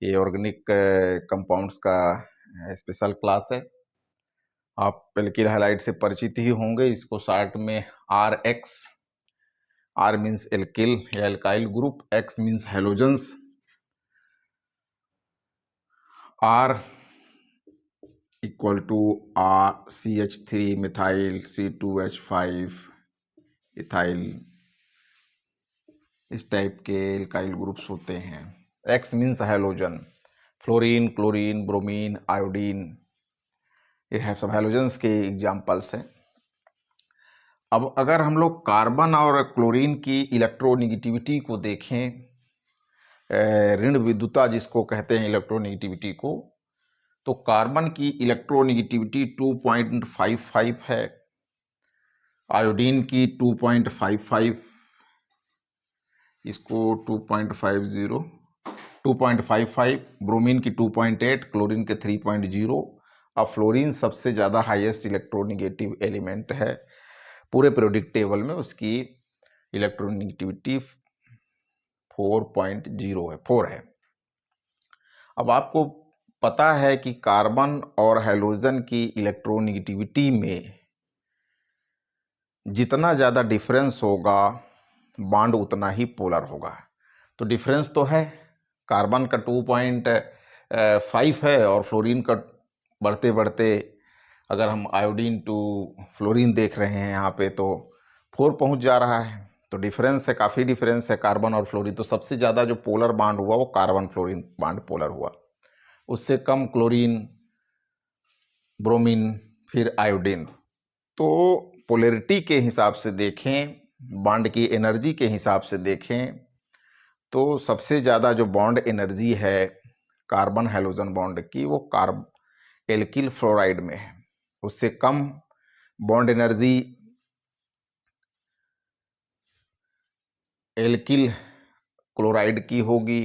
ये organic compounds का special class है। आप एल्किल हैलाइड से परिचित ही होंगे। इसको शॉर्ट में RX, R मीन्स एल्किल या alkyl group, X means halogens, R equal to CH3 methyl, C2H5 ethyl, इस टाइप के एल्काइल ग्रुप्स होते हैं। X means halogen, fluorine, chlorine, bromine, iodine, ये सब हेलोजेंस के एग्जाम्पल्स हैं। अब अगर हम लोग कार्बन और क्लोरीन की इलेक्ट्रोनेगेटिविटी को देखें, ऋण विद्युता जिसको कहते हैं इलेक्ट्रोनेगेटिविटी को, तो कार्बन की इलेक्ट्रोनेगेटिविटी 2.55 है, आयोडीन की 2.55, इसको 2.55, ब्रोमीन की 2.8, क्लोरीन के 3.0। अब फ्लोरीन सबसे ज़्यादा हाईएस्ट इलेक्ट्रोनेगेटिव एलिमेंट है पूरे पीरियोडिक टेबल में, उसकी इलेक्ट्रोनेगेटिविटी 4.0 है, 4 है। अब आपको पता है कि कार्बन और हैलोजन की इलेक्ट्रोनेगेटिविटी में जितना ज़्यादा डिफरेंस होगा बॉन्ड उतना ही पोलर होगा। तो डिफरेंस तो है, कार्बन का 2.5 है और फ्लोरीन का बढ़ते बढ़ते, अगर हम आयोडीन टू फ्लोरीन देख रहे हैं यहाँ पे, तो 4 पहुँच जा रहा है। तो डिफरेंस है, काफ़ी डिफरेंस है कार्बन और फ्लोरीन। तो सबसे ज़्यादा जो पोलर बॉन्ड हुआ वो कार्बन फ्लोरीन बॉन्ड पोलर हुआ, उससे कम क्लोरीन, ब्रोमीन, फिर आयोडीन। तो पोलैरिटी के हिसाब से देखें, बॉन्ड की एनर्जी के हिसाब से देखें, तो सबसे ज़्यादा जो बॉन्ड एनर्जी है कार्बन हैलोजन बॉन्ड की, वो एल्किल फ्लोराइड में है। उससे कम बॉन्ड एनर्जी एल्किल क्लोराइड की होगी,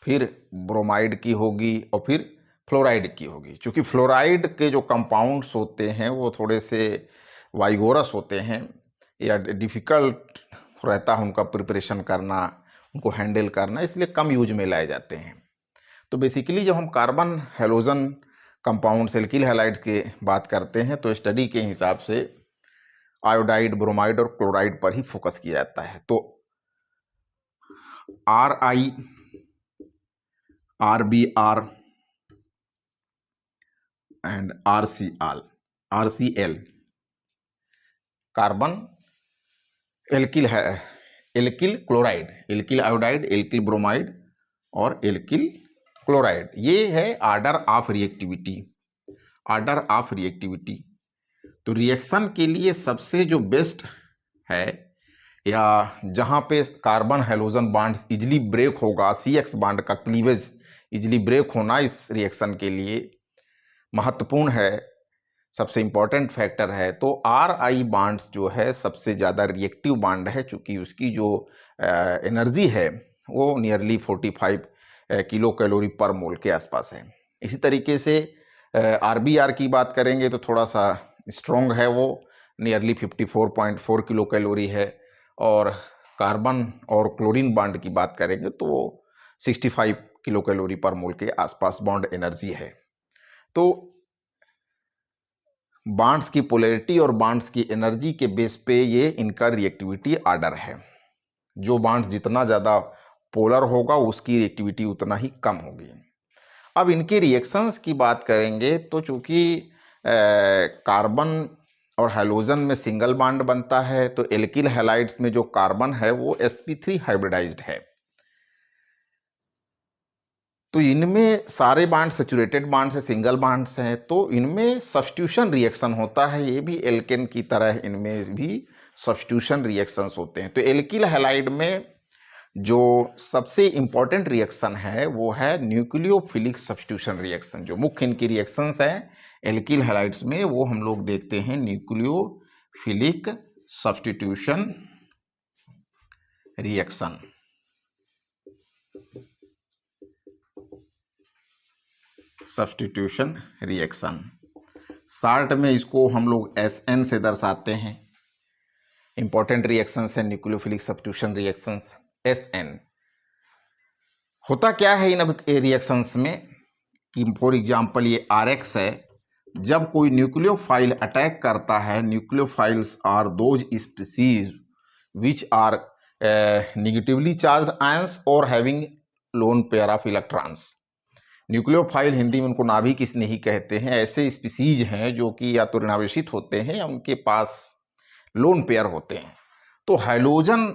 फिर ब्रोमाइड की होगी और फिर फ्लोराइड की होगी। क्योंकि फ्लोराइड के जो कंपाउंड्स होते हैं वो थोड़े से वाइगोरस होते हैं या डिफ़िकल्ट रहता है उनका प्रिपरेशन करना, उनको हैंडल करना, इसलिए कम यूज में लाए जाते हैं। तो बेसिकली जब हम carbon halogen compounds alkyl halides की बात करते हैं तो स्टडी के हिसाब से आयोडाइड, ब्रोमाइड और क्लोराइड पर ही फोकस किया जाता है। तो RI, RBr and RCl carbon alkyl है, alkyl chloride, alkyl iodide, alkyl bromide और एल्किल क्लोराइड। ये है order of reactivity, order of reactivity. तो रिएक्शन के लिए सबसे जो बेस्ट है, या जहाँ पे carbon halogen bonds easily break होगा, CX बॉन्ड का क्लीवेज इजली ब्रेक होना इस रिएक्शन के लिए महत्वपूर्ण है, सबसे इम्पॉर्टेंट फैक्टर है। तो RI बॉन्ड्स जो है सबसे ज़्यादा रिएक्टिव बॉन्ड है, चूँकि उसकी जो एनर्जी है वो नियरली 45 किलो कैलोरी पर मोल के आसपास है। इसी तरीके से RBr की बात करेंगे तो थोड़ा सा स्ट्रॉन्ग है, वो नियरली 54.4 किलो कैलोरी है। और कार्बन और क्लोरीन बॉन्ड की बात करेंगे तो वो 65 किलो कैलोरी पर मोल के आसपास बॉन्ड एनर्जी है। तो बॉन्ड्स की पोलैरिटी और बॉन्ड्स की एनर्जी के बेस पे ये इनका रिएक्टिविटी ऑर्डर है। जो बॉन्ड्स जितना ज़्यादा पोलर होगा उसकी रिएक्टिविटी उतना ही कम होगी। अब इनके रिएक्शंस की बात करेंगे तो चूँकि कार्बन और हैलोजन में सिंगल बॉन्ड बनता है, तो एल्किल हैलाइड्स में जो कार्बन है वो sp3 हाइब्रिडाइज्ड है। तो इनमें सारे बॉन्ड सैचुरेटेड बॉन्ड से सिंगल बॉन्ड्स हैं, तो इनमें सब्स्टिट्यूशन रिएक्शन होता है। ये भी एल्केन की तरह इनमें भी सब्स्टिट्यूशन रिएक्शंस होते हैं। तो एल्किल हैलाइड में जो सबसे इम्पॉर्टेंट रिएक्शन है वो है न्यूक्लियोफिलिक सब्स्टिट्यूशन रिएक्शन। जो मुख्य इनकी रिएक्शंस हैं एल्किल हैलाइड्स में वो हम लोग देखते हैं nucleophilic substitution reaction. Substitution reaction short में इसको हम लोग SN से दर्शाते हैं। इंपॉर्टेंट रिएक्शंस है न्यूक्लियोफिलिक सब्स्टिट्यूशन रिएक्शंस SN। होता क्या है इन रिएक्शंस में कि फॉर एग्जांपल ये RX है, जब कोई न्यूक्लियोफाइल अटैक करता है, nucleophiles are those species which are negatively charged ions और having lone pair of electrons. Nucleophile Hindi में उनको नाभिक स्नेही कहते हैं। ऐसे स्पीसीज हैं जो कि या तो ऋणावेशित होते हैं या उनके पास लोन पेयर होते हैं। तो हैलोजन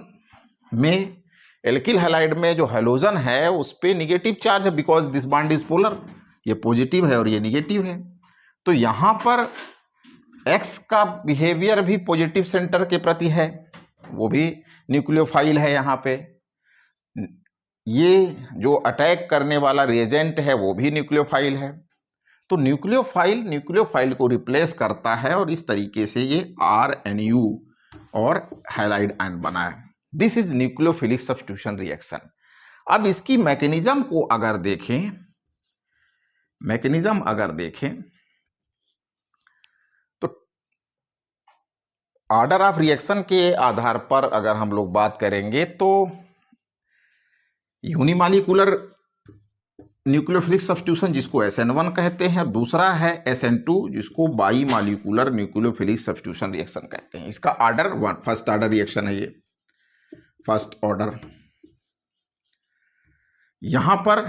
में, एल्किल हैलाइड में जो हैलोजन है उस पे निगेटिव चार्ज है, because this bond is polar, ये पॉजिटिव है और ये निगेटिव है। तो यहाँ पर X का बिहेवियर भी पॉजिटिव सेंटर के प्रति है, वो भी न्यूक्लियोफाइल है। यहाँ पे ये जो अटैक करने वाला रिएजेंट है वो भी न्यूक्लियोफाइल है। तो न्यूक्लियोफाइल को रिप्लेस करता है और इस तरीके से ये RNU और हैलाइड आयन बना है। This is nucleophilic substitution reaction. अब इसकी मैकेनिज्म को अगर देखें, तो ऑर्डर ऑफ रिएक्शन के आधार पर अगर हम लोग बात करेंगे तो यूनिमॉलिक्यूलर न्यूक्लियोफिलिक सब्स्टिट्यूशन जिसको SN1 कहते हैं, दूसरा है SN2 जिसको by molecular nucleophilic substitution reaction कहते हैं। इसका ऑर्डर 1 फर्स्ट ऑर्डर रिएक्शन है, ये फर्स्ट ऑर्डर। यहां पर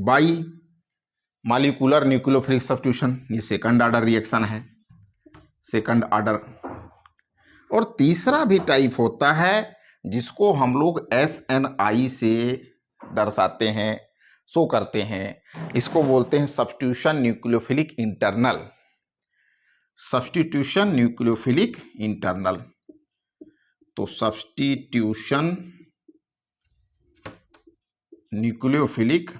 बाई मॉलिक्यूलर न्यूक्लियोफिलिक सब्स्टिट्यूशन ये सेकंड ऑर्डर रिएक्शन है, सेकंड ऑर्डर। और तीसरा भी टाइप होता है जिसको हम लोग SNI से दर्शाते हैं, शो करते हैं। इसको बोलते हैं substitution nucleophilic internal, substitution nucleophilic internal. तो substitution nucleophilic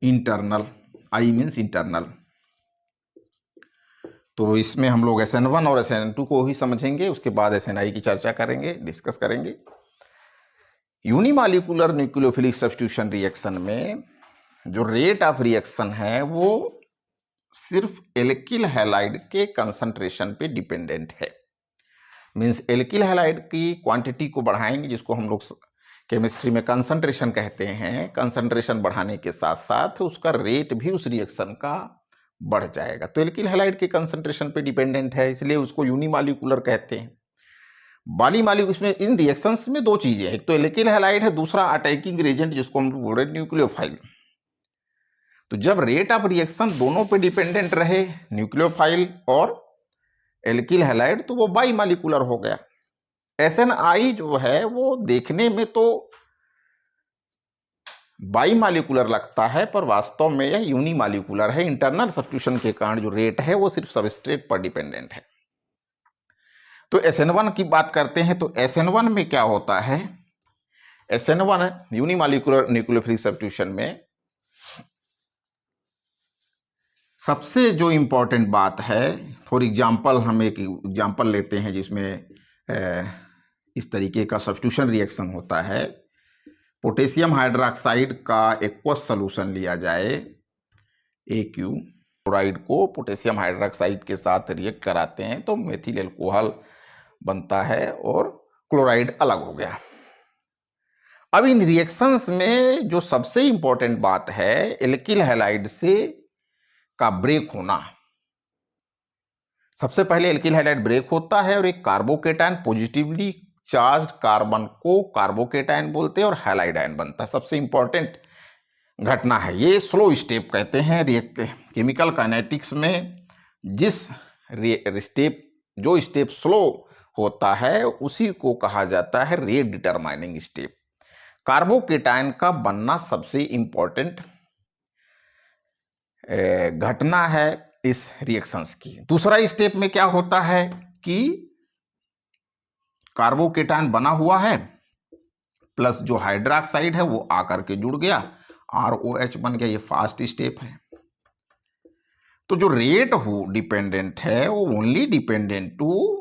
internal, I means internal. तो इसमें हम लोग SN1 और SN2 को ही समझेंगे, उसके बाद SNI की चर्चा करेंगे, डिस्कस करेंगे। यूनिमॉलिक्यूलर न्यूक्लियोफिलिक सब्स्टिट्यूशन रिएक्शन में जो रेट ऑफ रिएक्शन है वो सिर्फ एल्किल हैलाइड के कंसंट्रेशन पे डिपेंडेंट है। मीन्स एल्किल हैलाइड की क्वांटिटी को बढ़ाएंगे, जिसको हम लोग केमिस्ट्री में कंसंट्रेशन कहते हैं। कंसंट्रेशन बढ़ाने के साथ साथ उसका रेट भी उस रिएक्शन का बढ़ जाएगा। तो एल्किल हैलाइड के कंसंट्रेशन पे डिपेंडेंट है, इसलिए उसको यूनिमॉलिक्यूलर कहते हैं। बालीमॉलिक्यूलर, इसमें इन रिएक्शंस में दो चीजें हैं, एक तो एल्किल हैलाइड है, दूसरा अटैकिंग एजेंट जिसको हम बोल रहे हैं न्यूक्लियोफाइल। तो जब रेट ऑफ रिएक्शन दोनों पे डिपेंडेंट रहे, न्यूक्लियोफाइल और एल्किल हैलाइड, तो वो बाईमॉलिक्यूलर हो गया। SNI जो है वो देखने में तो बाईमॉलिक्यूलर लगता है, पर वास्तव में यह यूनिमॉलिक्यूलर है। इंटरनल सब्स्टिट्यूशन के कारण जो रेट है वो सिर्फ सबस्ट्रेट पर डिपेंडेंट है। तो SN1 की बात करते हैं, तो SN1 में क्या होता है? SN1 यूनिमॉलिक्यूलर न्यूक्लियोफिलिक सब्स्टिट्यूशन में सबसे जो इंपॉर्टेंट बात है, फॉर एग्जांपल हम एक एग्जांपल लेते हैं जिसमें इस तरीके का सब्स्टिट्यूशन रिएक्शन होता है। पोटेशियम हाइड्रोक्साइड का एक्वस सॉल्यूशन लिया जाए, AQ क्लोराइड को पोटेशियम हाइड्रोक्साइड के साथ रिएक्ट कराते हैं तो मेथिल अल्कोहल बनता है और क्लोराइड अलग हो गया। अब इन रिएक्शंस में जो सबसे इंपॉर्टेंट बात है, एल्किल हैलाइड से का ब्रेक होना। सबसे पहले एल्किल हैलाइड ब्रेक होता है और एक कार्बोकेटायन, पॉजिटिवली चार्ज्ड कार्बन को कार्बोकेटायन बोलते हैं और हैलाइड आयन बनता है। सबसे इंपॉर्टेंट घटना है ये, स्लो स्टेप कहते हैं केमिकल काइनेटिक्स में। जिस जो स्टेप स्लो होता है उसी को कहा जाता है रेट डिटरमाइनिंग स्टेप। कार्बोकेटायन का बनना सबसे इंपॉर्टेंट घटना है इस रिएक्शंस की। दूसरा स्टेप में क्या होता है कि कार्बोकेटायन बना हुआ है प्लस जो हाइड्रोक्साइड है वो आकर के जुड़ गया, ROH बन गया। ये फास्ट स्टेप है। तो जो रेट डिपेंडेंट है वो only dependent to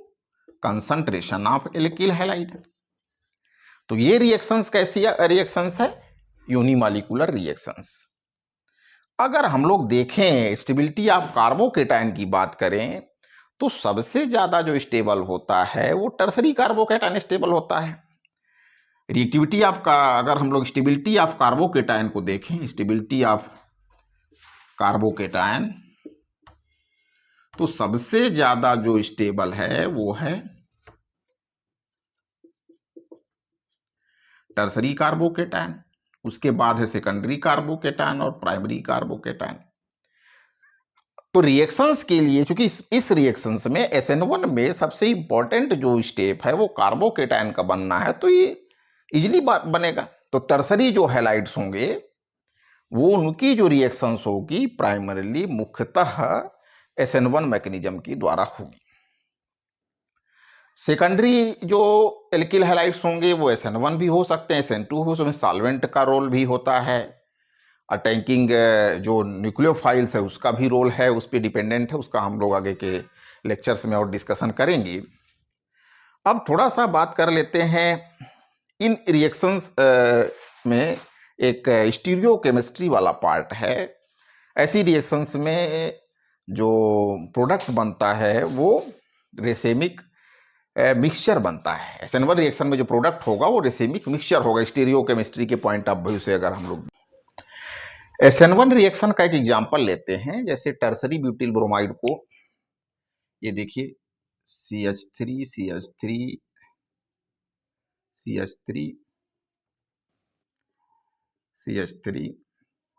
concentration of alkyl halide. तो ये रिएक्शंस कैसी रिएक्शंस है? Unimolecular reactions. अगर हम लोग देखें स्टेबिलिटी ऑफ कार्बोकेटायन की बात करें तो सबसे ज्यादा जो स्टेबल होता है वो टर्सरी कार्बोकेटायन स्टेबल होता है। रिएक्टिविटी ऑफ अगर हम लोग स्टेबिलिटी ऑफ कार्बोकेटायन को देखें, स्टेबिलिटी ऑफ कार्बोकेटायन, तो सबसे ज्यादा जो स्टेबल है वो है टर्सरी कार्बोकेटायन, उसके बाद है सेकेंडरी कार्बोकेटायन और प्राइमरी कार्बोकेटायन। तो रिएक्शंस के लिए, चूंकि इस रिएक्शंस में SN1 में सबसे इंपॉर्टेंट जो स्टेप है वो कार्बोकेटायन का बनना है, तो ये इजिली बनेगा। तो टर्सरी जो हैलाइड्स होंगे वो उनकी जो रिएक्शंस होगी प्राइमरीली मुख्यतः SN1 मैकेनिज्म के द्वारा होगी। सेकेंडरी जो एल्किल हैलाइड्स होंगे वो SN1 भी हो सकते हैं, SN2 हो सकते हैं, सॉल्वेंट का रोल भी होता है, अटैकिंग जो न्यूक्लियोफाइल्स है उसका भी रोल है, उस पर डिपेंडेंट है, उसका हम लोग आगे के लेक्चर्स में और डिस्कशन करेंगे। अब थोड़ा सा बात कर लेते हैं इन रिएक्शंस में एक स्टीरियोकेमिस्ट्री वाला पार्ट है। ऐसी रिएक्शंस में जो प्रोडक्ट बनता है वो रेसेमिक मिक्सचर बनता है। SN1 रिएक्शन में जो प्रोडक्ट होगा वो रेसेमिक मिक्सचर होगा, स्टीरियोकेमिस्ट्री के पॉइंट ऑफ व्यू से अगर हम लोग SN1 रिएक्शन का एक एग्जांपल लेते हैं, जैसे टर्सरी ब्यूटिल ब्रोमाइड को, ये देखिए CH3 CH3 CH3 CH3,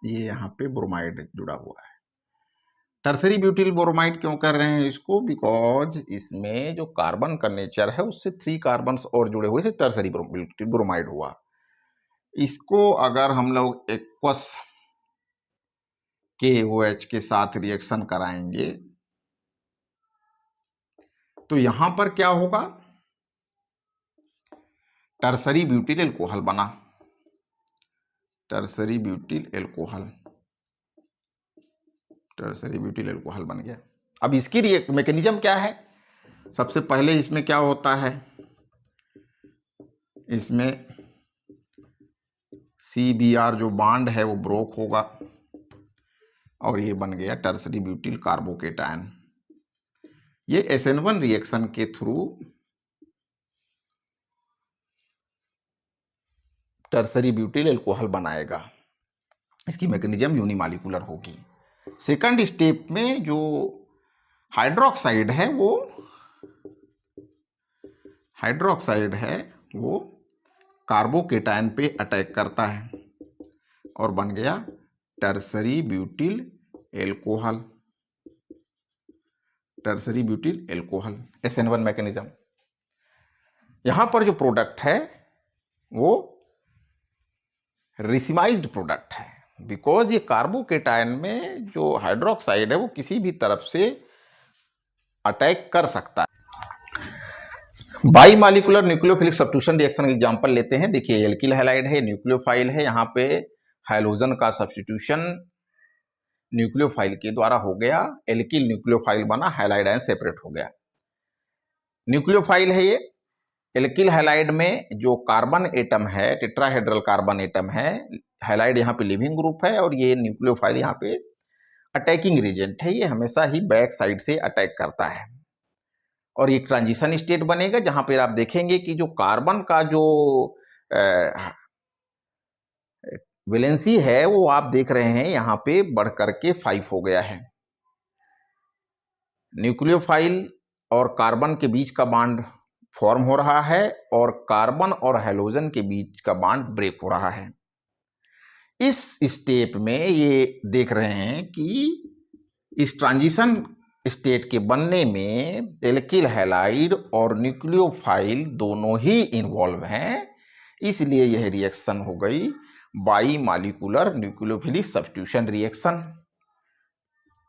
ये यहाँ पे ब्रोमाइड जुड़ा हुआ है। टर्सरी ब्यूटिल ब्रोमाइड क्यों कर रहे हैं इसको? बिकॉज इसमें जो कार्बन का नेचर है उससे 3 कार्बन्स और जुड़े हुए से टर्सरी ब्यूटिल ब्रोमाइड हुआ। इसको अगर हम लोग एक्वस KOH के साथ रिएक्शन कराएंगे तो यहां पर क्या होगा? टर्सरी ब्यूटिल एल्कोहल बना, tertiary butyl alcohol, tertiary butyl alcohol बन गया। अब इसकी मैकेनिज्म क्या है? सबसे पहले इसमें क्या होता है, इसमें CBr जो बॉन्ड है वो ब्रोक होगा और ये बन गया टर्सरी ब्यूटिल कार्बोकेटायन। ये SN1 रिएक्शन के थ्रू टर्सरी ब्यूटिल एल्कोहल बनाएगा। इसकी मैकेनिज्म यूनिमॉलिक्यूलर होगी। सेकंड स्टेप में जो हाइड्रोक्साइड है वो कार्बोकेटायन पे अटैक करता है और बन गया tertiary butyl alcohol, tertiary butyl alcohol, SN1 mechanism. यहां पर जो प्रोडक्ट है वो रेसिमाइज्ड प्रोडक्ट है, बिकॉज ये कार्बोकेटायन में जो हाइड्रोक्साइड है वो किसी भी तरफ से अटैक कर सकता है। By molecular nucleophilic substitution reaction का एग्जांपल लेते हैं। देखिए एल्किल हैलाइड है, न्यूक्लियोफाइल है, यहाँ पे हाइलोजन का सब्स्टिट्यूशन न्यूक्लियोफाइल के द्वारा हो गया, एल्किल न्यूक्लियोफाइल बना, हैलाइड आयन सेपरेट हो गया। न्यूक्लियोफाइल है ये। एल्किल हैलाइड में जो कार्बन एटम है, टेट्राहेड्रल कार्बन एटम है, हैलाइड यहाँ पे लिविंग ग्रुप है और ये न्यूक्लियोफाइल यहाँ पे अटैकिंग एजेंट है, ये हमेशा ही बैक साइड से अटैक करता है। और एक ट्रांजिशन स्टेट बनेगा जहां पर आप देखेंगे कि जो कार्बन का जो वैलेंसी है वो आप देख रहे हैं यहाँ पे बढ़ करके 5 हो गया है। न्यूक्लियोफाइल और कार्बन के बीच का बॉन्ड फॉर्म हो रहा है और कार्बन और हैलोजन के बीच का बॉन्ड ब्रेक हो रहा है। इस स्टेप में ये देख रहे हैं कि इस ट्रांजिशन स्टेट के बनने में एल्किल हैलाइड और न्यूक्लियोफाइल दोनों ही इन्वॉल्व हैं, इसलिए यह रिएक्शन हो गई by molecular nucleophilic substitution reaction.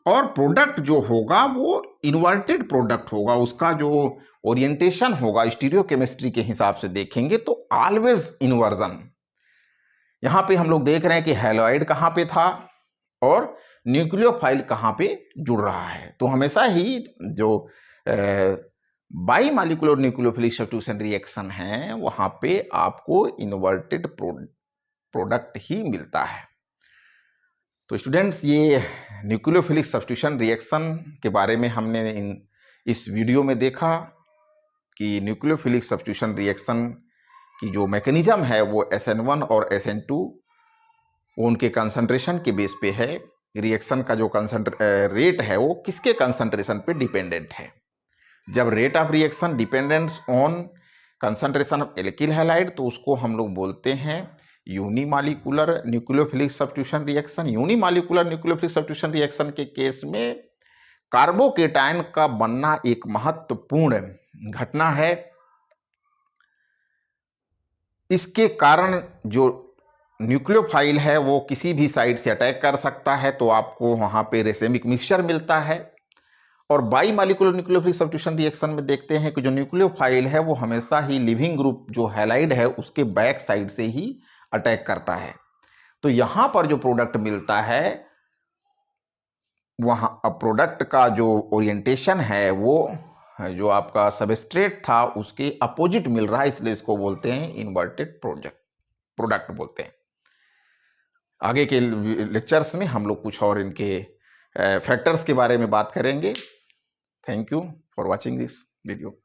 और प्रोडक्ट जो होगा वो इन्वर्टेड प्रोडक्ट होगा, उसका जो ओरिएंटेशन होगा स्टीरियोकेमिस्ट्री के हिसाब से देखेंगे तो ऑलवेज इन्वर्जन। यहां पे हम लोग देख रहे हैं कि हैलाइड कहां पे था और न्यूक्लियोफाइल कहां पे जुड़ रहा है। तो हमेशा ही जो by molecular nucleophilic substitution reaction है वहां पे आपको इन्वर्टेड प्रोडक्ट ही मिलता है। तो स्टूडेंट्स, ये न्यूक्लियोफिलिक सब्स्टिट्यूशन रिएक्शन के बारे में हमने इन इस वीडियो में देखा कि न्यूक्लियोफिलिक सब्स्टिट्यूशन रिएक्शन की जो मैकेनिज्म है वो SN1 और SN2 उनके कंसंट्रेशन के बेस पे है। रिएक्शन का जो रेट है वो किसके कंसंट्रेशन पे डिपेंडेंट है। जब rate of reaction dependence on concentration of alkyl halide तो उसको हम लोग बोलते हैं unimolecular nucleophilic substitution reaction. Unimolecular nucleophilic substitution reaction के केस में कार्बोकेटायन का बनना एक महत्वपूर्ण घटना है। इसके कारण जो न्यूक्लियोफाइल है वो किसी भी साइड से अटैक कर सकता है, तो आपको वहां पे रेसेमिक मिक्सचर मिलता है। और by molecular nucleophilic substitution reaction में देखते हैं कि जो न्यूक्लियोफाइल है वो हमेशा ही लिविंग ग्रुप जो हैलाइड है उसके बैक साइड से ही अटैक करता है। तो यहां पर जो प्रोडक्ट मिलता है वहां प्रोडक्ट का जो ओरिएंटेशन है वो जो आपका सबस्ट्रेट था उसके अपोजिट मिल रहा है, इसलिए इसको बोलते हैं इन्वर्टेड प्रोडक्ट बोलते हैं। आगे के लेक्चर्स में हम लोग कुछ और इनके फैक्टर्स के बारे में बात करेंगे। Thank you for watching this video.